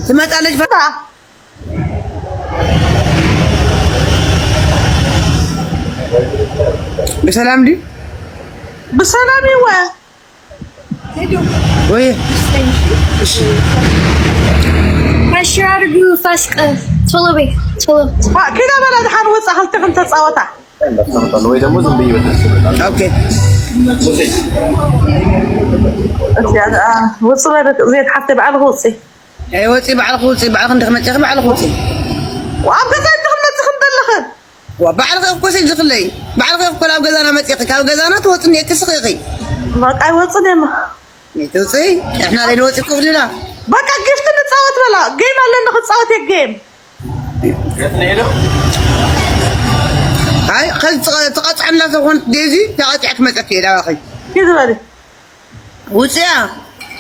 ትመጣለች ፈታ بسلام دي بسلام وي ماشي عربي وفاسق طلبي طلب كده بلد حنوص حالتك انت تصاوتها ወይ ደግሞ ዝም ብዬ اوكي وصل زيد حتى بعد غوصي اي وصي بعد غوصي بعد خندق متخ بعد غوصي وابدا تخمت خندلخن وبعد غوصي دخلي بعد غوص كل غزانا متخ كاو غزانا توصني كسقيقي ما قاي وصل ما يتوصي احنا اللي نوصي كفلنا بقى كيف نتصاوت ولا جيم ولا ناخذ صوت الجيم هاي خل تقطع الناس وانت ديزي تقطعك متاكيد يا اخي كده بدي وصيا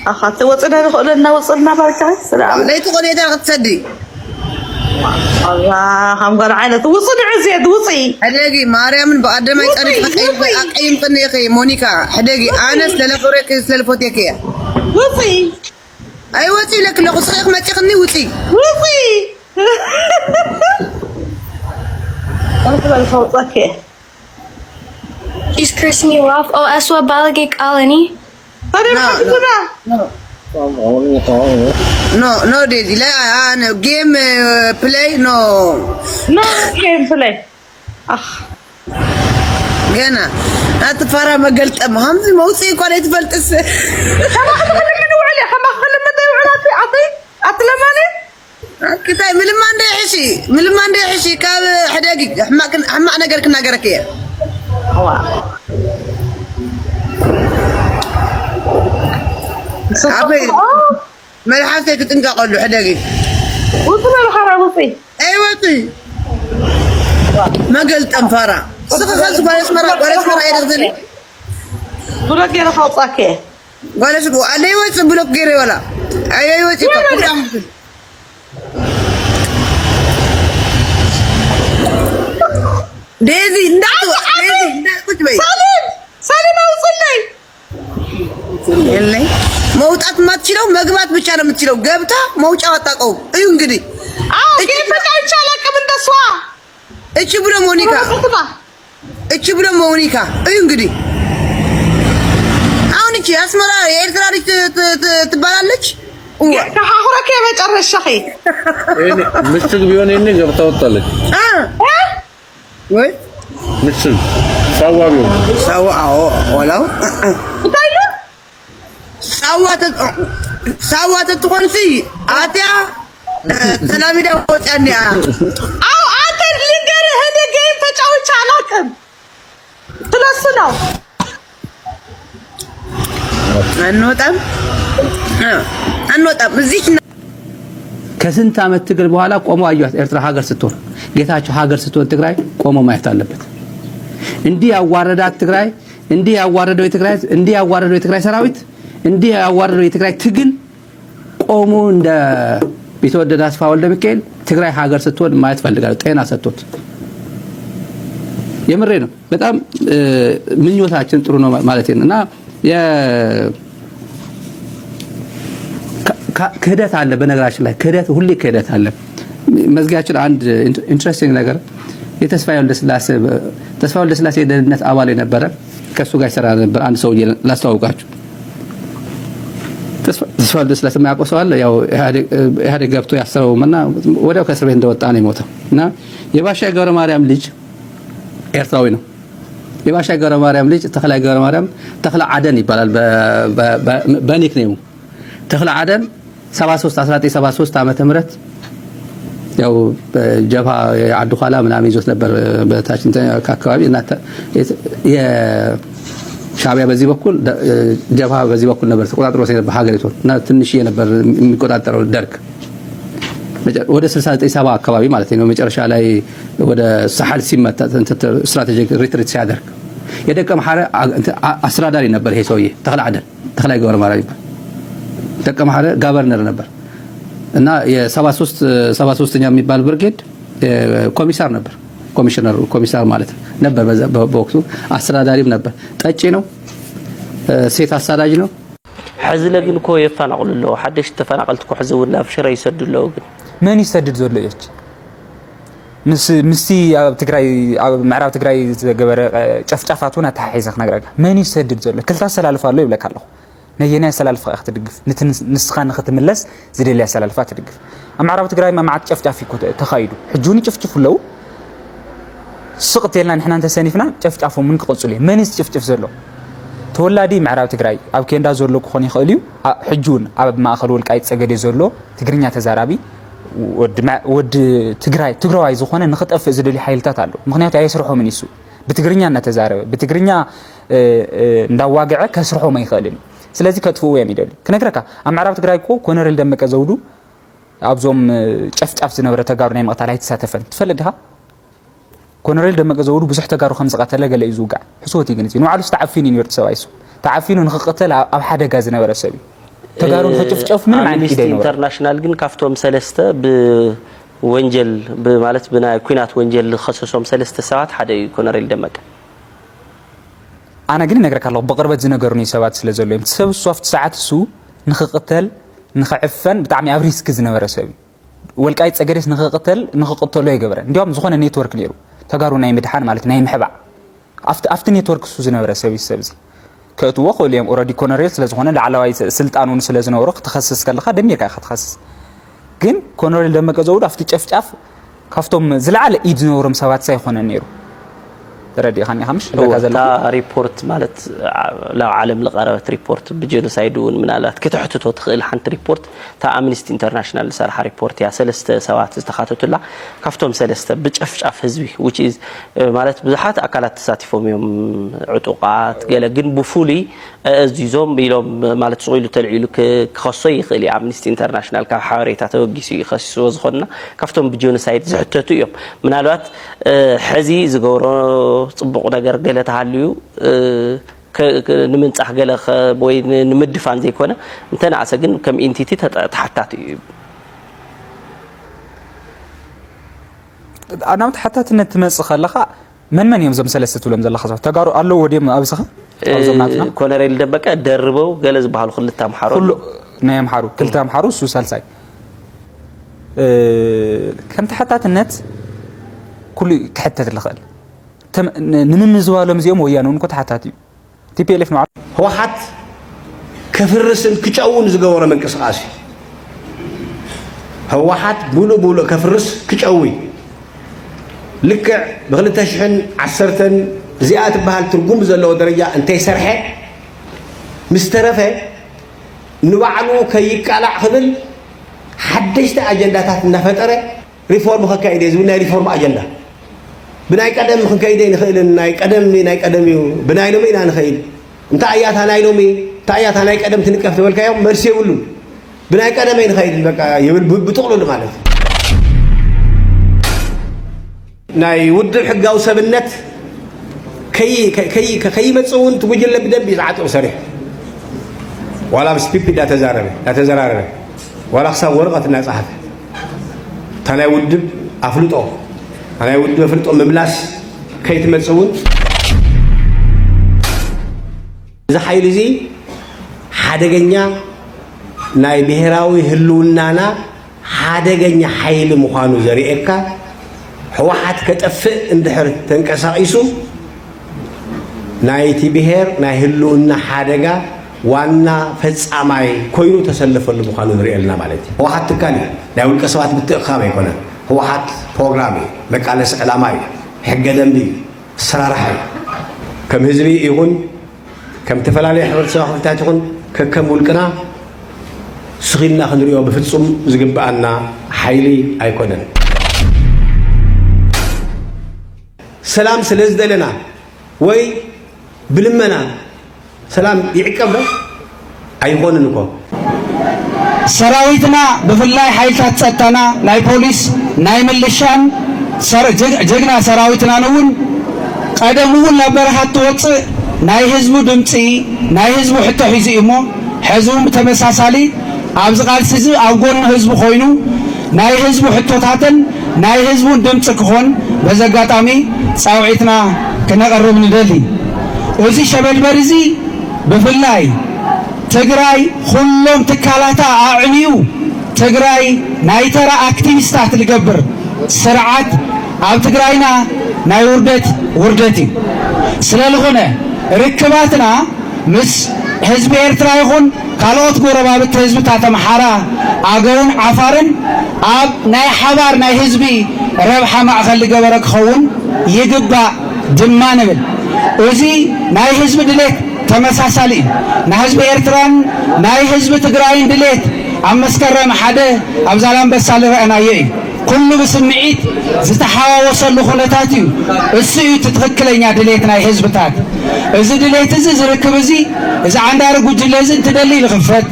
اخذت وصلنا نقولنا وصلنا بركه السلام لا تقول يا ترى تصدي الله هم قال عينت وصل عزيز وصي حدقي مريم بقدم يطرق اقيم طنيقي مونيكا حدقي انس للفوريك للفوتيك وصي اي وصي لك لو صيق ما تخني وصي وصي She's cursing you off. Oh, aswa balagik alani. No Daisy لا انا جيم بلاي نو جيم بلاي اخ جانا هتفرا ما قلت همزي موصي كون يتفلتس خما خلي منو عليه خما خلي منو علاتي اعطي لماني كتاي من ما عنده حشي كاب حداقي حما انا قالك ناقرك يا أبي ما الحاسة تنقع له حداقي وصل الحرام فيه أيوة طي ما قلت أنفارا سخة خلص ولا اسمرا يدخلني بلوك يا خلصك ولا سبو أيوة بلوك غيري ولا أيوة ديزي كنت بي سالم اوصل لي يلي موطات ما تشيلو مغبات ብቻ ነው የምትችለው ገብታ መውጫ አጣቀው እዩ እንግዲህ كيف بتعيش عليك من دسوا እቺ ብሎ ሞኒካ እዩ እንግዲህ አሁን እቺ አስመራ የኤርትራ ልጅ ትባላለች ከሐሁረከ የመጨረሻ ኸይ ምሽግ ቢሆን እኔ ገብታ ወጣለች ወይ ምሽግ ሳዋቢው ሳዋው ወላው ታይሉ ሳዋት ትቆንሲ አትያ ሰላሚዳ ወጣንያ አው አንተ ልንገርህ እኔ ጌም ተጫውቼ አላውቅም ትለስ ነው አንወጣም እዚህ ከስንት ዓመት ትግል በኋላ ቆሞ አዩት ኤርትራ ሀገር ስትሆን ጌታቸው ሀገር ስትሆን ትግራይ ቆሞ ማየት አለበት እንዲህ ያዋረዳት ትግራይ እንዲህ ያዋረደው የትግራይ ሰራዊት እንዲህ ያዋረደው የትግራይ ትግል ቆሞ እንደ ቢተወደድ አስፋ ወልደ ሚካኤል ትግራይ ሀገር ስትሆን ማየት ፈልጋለሁ ጤና ሰጥቶት የምሬ ነው በጣም ምኞታችን ጥሩ ነው ማለት ነውና ክህደት አለ በነገራችን ላይ ክህደት ሁሌ ክህደት አለ መዝጊያችን አንድ ኢንትረስቲንግ ነገር የተስፋዬ ወልደ ስላሴ ደህንነት አባል የነበረ ከሱ ጋር ይሰራ ነበር አንድ ሰው ላስተዋውቃችሁ ተስፋዬ ወልደ ስላሴ ማያውቀው ሰው አለ ያው ኢህአዴግ ገብቶ ያሰረውና ወዲያው ከእስር ቤት እንደወጣ ነው የሞተው እና የባሻ ገብረ ማርያም ልጅ ኤርትራዊ ነው የባሻ ገብረ ማርያም ልጅ ተክለ ገብረ ማርያም ተክለ አደን ይባላል በኒክ ነው ተክለ አደን 1973 ዓመተ ምህረት ያው ጀባ ያዱ ኻላ ምናምን ይዞት ነበር በታችን አካባቢ እና የሻዕቢያ በዚህ በኩል ጀባ በዚህ በኩል ነበር ተቆጣጥሮ ነበር ሀገሪቱን እና ትንሽ ነበር የሚቆጣጠረው ደርግ ወደ 69 አካባቢ ማለት ነው መጨረሻ ላይ ወደ ሳህል ሲመታ ስትራቴጂክ ሪትሪት ሲያደርግ የደቀ መሐረ አስተዳዳሪ ነበር ይሄ ሰውዬ ተክለ አደን ተክለ ገብረ ማርያም ደቀ መሐረ ጋቨርነር ነበር እና የ73ኛ የሚባል ብርጌድ ኮሚሳር ነበር ኮሚሳር ማለት ነበር በወቅቱ አስተዳዳሪም ነበር ጠጪ ነው ሴት አሳዳጅ ነው حزله ግን ኮ يفنقلله حدش تفنقلت كو حزونا بشرا يسدله ግን من يسدد زوليش مسي تግራይ معراب تግራይ زغبره ጨፍጨፋቱና ታحيزخ نغرك من يسدد زول كلتا سلالفالو يبلك الله نينا سلالف اخ تدغف نسخان ختملس زدليا سلالفات تدغف معراب تግራይ ما معت ጨፍጨፊ كو تخايدو حجوني ጨፍጭፉለው سقطيلنا نحنا انت سنيفنا ጨፍጨፉ من قصلي من يسጨፍጭፍ ዘሎ ተወላዲ معراب تግራይ ኣብ ኬንዳ ዘሎ ኮን ይخልዩ حجون ኣብ ማእኸል ወልቃይ ጸገደ ዘሎ ትግርኛ ተዛራቢ ود تግራይ ዝኾነ ንخطف ዝደሊ ሓይልታት ኣሎ ምክንያቱ ኣይስርሖ ምን ይሱ بتግርኛ እናተዛረበ بتግርኛ እንዳዋግዐ ከስርሖ ማይኸልን ስለዚህ ከጥፉ ወይ የሚደል ከነገረካ ኣብ معراب تግራይ ኮነረል ደመቀ ዘውዱ ኣብዞም ጨፍጫፍ ዝነበረ ተጋሩ ናይ መቅታል ኣይተሳተፈን ትፈልድሃ ኮነረል ደመቀ ዘውዱ ብዙሕ ተጋሩ ከም ዝቀተለ ገለ ይዙጋ ሕሶት ይግንዚ ነው ዓሉስ ተዓፊን ይወርድ ሰባይሱ ተዓፊኑ ንኽቀተል ኣብ ሓደጋ ዝነበረ ሰብ ተጋሩን ከጨፍጨፍ ምን ማለት ይደይ ነው ኢንተርናሽናል ግን ካፍቶም ሰለስተ በወንጀል በማለት በና ኩናት ወንጀል خصصهم ሰለስተ ሰባት ሓደ ኮነረል ደመቀ አና ግን ነግረካለሁ በቅርበት ዝነገሩኒ ሰባት ስለዘለዮም ሰብ ሶፍት ሰዓት ሱ ንኽቀተል ንኽዕፈን ብጣዕሚ ኣብ ሪስክ ዝነበረ ሰብ ወልቃይ ጸገደስ ንኽቀተሉ ይገበረ እንዲያውም ዝኾነ ኔትወርክ ነይሩ ተጋሩ ናይ ምድሓን ማለት ናይ ምሕባ after ኔትወርክ ሱ ዝነበረ ሰብ ይሰብዚ كأتو وقوليهم أوريدي كونريل سلزخونه لعلواي سلطانون سلزنورق تخصص كله دميرك تخصص ግን ኮነረል ደመቀ ዘውዱ አፍቲ ጨፍጫፍ ካፍቶም ዝለዓለ ኢድ ነውርም ሰባት ሳይሆነ ነይሩ ተረዲ ኻኒ ኸምሽ ለካዘለ ሪፖርት ማለት ለዓለም ለቀረበት ሪፖርት በጄኖሳይዱን ምናላት ከተሕተቶ ትኽእል ሓንቲ ሪፖርት ታ አምነስቲ ኢንተርናሽናል ሰርሐ ሪፖርት ያ ሰለስተ ሰባት ዝተኻተቱላ ካፍቶም ሰለስተ በጨፍጫፍ ህዝቢ which is ማለት ብዙሓት አካላት ተሳትፎም እዮም ዕጡቃት ገለ ግን ብፉሊ እዚዞም ኢሎም ማለት ጽይሉ ተልዒሉ ከኸሶ ይኽእል አምነስቲ ኢንተርናሽናል ካብ ሓበሬታ ተወጊሱ ይኸስሶ ዝኾንና ካፍቶም በጄኖሳይድ ዝሕተቱ እዮም ምናልባት ሕዚ ዝገብሮ ጽቡቕ ነገር ገለ ተሃልዩ ንምንጻሕ ገለ ወይ ንምድፋን ዘይኮነ እንተናዓሰ ግን ከም ኢንቲቲ ተሓታት እዩ ኣና ተሓታትነት ትመጽእ ከለኻ መን እዮም ዞም ሰለስተ ሎም ዘለኻ ተጋሩ ኣለው ወዲም ኣብስኻ ኣብዞምናትና ኮነረል ደበቀ ደርበው ገለ ዝበሃሉ ክልተ አምሓሮ ኩሉ ናይ አምሓሩ ክልተ አምሓሩ ሱ ሳልሳይ ከም ተሓታትነት ኩሉ ክሕተት ለኸል ንምምዝዋሎም ዚኦም ወያኑን ኮ ተሓታት እዩ ቲፒኤልኤፍ ነው ህወሓት ከፍርስን ክጨውን ዝገበረ መንቀሳቀስ ህወሓት ሙሉ ከፍርስ ክጨዊ ልክዕ ብ2010 ዚኣት በሃል ትርጉም ዘለዎ ደረጃ እንታይ ሰርሐ ምስተረፈ ንባዕሉ ከይቃላዕ ክብል ሓደሽተ አጀንዳታት እናፈጠረ ሪፎርም ከካይደ ዝብና ሪፎርም አጀንዳ بناي قدم خنكيدي نخيل ناي قدم بناي لومي انا نخيل انت اياتا ناي لومي تاياتا ناي قدم تنقف تبلكايو مرسي يقولوا بناي قدم نخيل بقى يبل بتقلوا ማለት ناي ود حقاو سبنت كي متصون توجل بدب يزعطوا صريح ولا بسبيبي لا تزرارب ولا حساب ورقه نصحف تانا ود افلطو أنا أود بفرط مبلاس كيت متصون إذا حيل زي حدا جنيا ناي بهراوي هلونانا حدا جنيا حيل مخانو زريئكا هو حد كتفق اندحر تنكسائسو ناي تبهر ناي هلونا حدا جا وانا فتصاماي كوينو تسلف المخانو زريئلنا مالتي هو حد تكاني ناي والكسوات بتقخامي كنا هو حد بروغرامي مقالس علاماي حق دنبي سرارح كم هزبي يكون كم تفلالي حبر ساخفتات يكون كم ولقنا سخيلنا خنريو بفصم زغبانا حيلي ايكونن سلام سلازدلنا وي بلمنا سلام يعقب ايكونن كو سراويتنا بفلاي حيلታት ጸጥታና ናይ ፖሊስ ናይ ምልሻን ጀግና ሰራዊትና ነውን ቀደሙን ለበረሃት ተወጽ ናይ ህዝቡ ድምጺ ናይ ህዝቡ ሕቶ ሒዙ እሞ ህዝቡ ተመሳሳሊ ኣብ ዝቃልሲ ህዝብ ኣብ ጎን ህዝቡ ኮይኑ ናይ ህዝቡ ሕቶታትን ናይ ህዝቡን ድምጽ ክኾን በዘጋጣሚ ጻውዒትና ከነቀርብ ንደሊ እዚ ሸበልበርዚ ብፍላይ ትግራይ ኩሎም ትካላታ ኣዕንዩ ትግራይ ናይ ተራ ኣክቲቪስታት ዝገብር ስርዓት ኣብ ትግራይና ናይ ውርደት እዩ ስለዝኾነ ርክባትና ምስ ህዝቢ ኤርትራ ይኹን ካልኦት ጎረባብቲ ህዝብታት ኣምሓራ ኣገውን ዓፋርን ኣብ ናይ ሓባር ናይ ህዝቢ ረብሓ ማእኸል ዝገበረ ክኸውን ይግባእ ድማ ንብል እዚ ናይ ህዝቢ ድሌት ተመሳሳሊ እዩ ናይ ህዝቢ ኤርትራን ናይ ህዝቢ ትግራይን ድሌት ኣብ መስከረም ሓደ ኣብ ዛላንበሳ ዝረአናዮ እዩ ኩሉ ብስምዒት ዝተሓዋወሰሉ ኩነታት እዩ እሱ እዩ ትክክለኛ ድሌት ናይ ህዝብታት እዚ ድሌት እዚ ዝርክብ እዚ ዓንዳሪ ጉጅለ እዚ እንትደሊ ዝኽፈት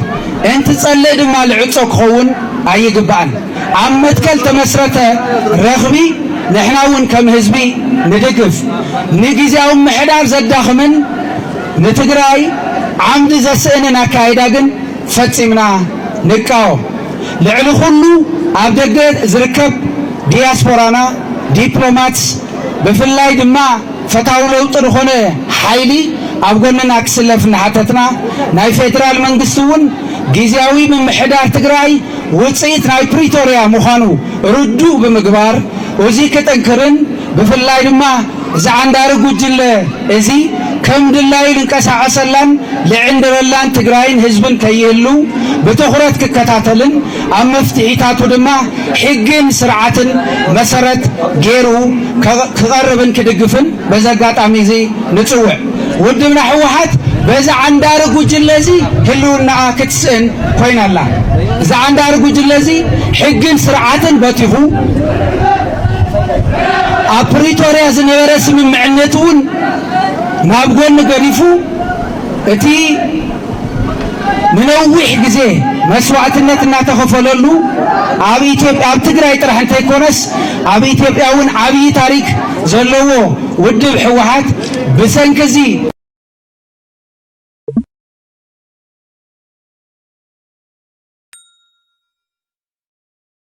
እንትጸልእ ድማ ልዕፆ ክኸውን ኣይግባእን ኣብ መትከል ተመስረተ ረኽቢ ንሕና እውን ከም ህዝቢ ንድግፍ ንጊዜያዊ ምሕዳር ዘዳኽምን ንትግራይ ዓምዲ ዘስእንን ኣካይዳ ግን ፈጺምና ንቃወም ልዕሊ ኩሉ ኣብ ደገ ዝርከብ ዲያስፖራና ዲፕሎማትስ ብፍላይ ድማ ፈታዊ ለውጢ ዝኾነ ሓይሊ ኣብ ጎንና ክስለፍ እናሓተትና ናይ ፌደራል መንግስቲ እውን ጊዜያዊ ምምሕዳር ትግራይ ውፅኢት ናይ ፕሪቶሪያ ምዃኑ ርዱእ ብምግባር እዚ ክጥንክርን ብፍላይ ድማ እዚ ዓንዳሪ ጉጅለ እዚ ከም ድላይ ልንቀሳቀሰላን ልዕንድረላን ትግራይን ህዝብን ከይህሉ ብትኹረት ክከታተልን ኣብ መፍትሒታቱ ድማ ሕግን ስርዓትን መሰረት ገይሩ ክቐርብን ክድግፍን በዚ ኣጋጣሚ እዚ ንፅውዕ ውድብና ሕወሓት በዚ ዓንዳሪ ጉጅለ እዚ ህልውና ክትስእን ኮይናላ እዚ ዓንዳሪ ጉጅለ እዚ ሕግን ስርዓትን በቲኹ ኣብ ፕሪቶሪያ ዝነበረ ስምምዕነት እውን ናብ ጎኒ ገዲፉ እቲ ንነዊሕ ግዜ መስዋዕትነት እናተኸፈለሉ ኣብ ኢትዮጵያ ኣብ ትግራይ ጥራሕ እንተይኮነስ ኣብ ኢትዮጵያ እውን ዓብዪ ታሪክ ዘለዎ ውድብ ሕወሓት ብሰንኪ እዚ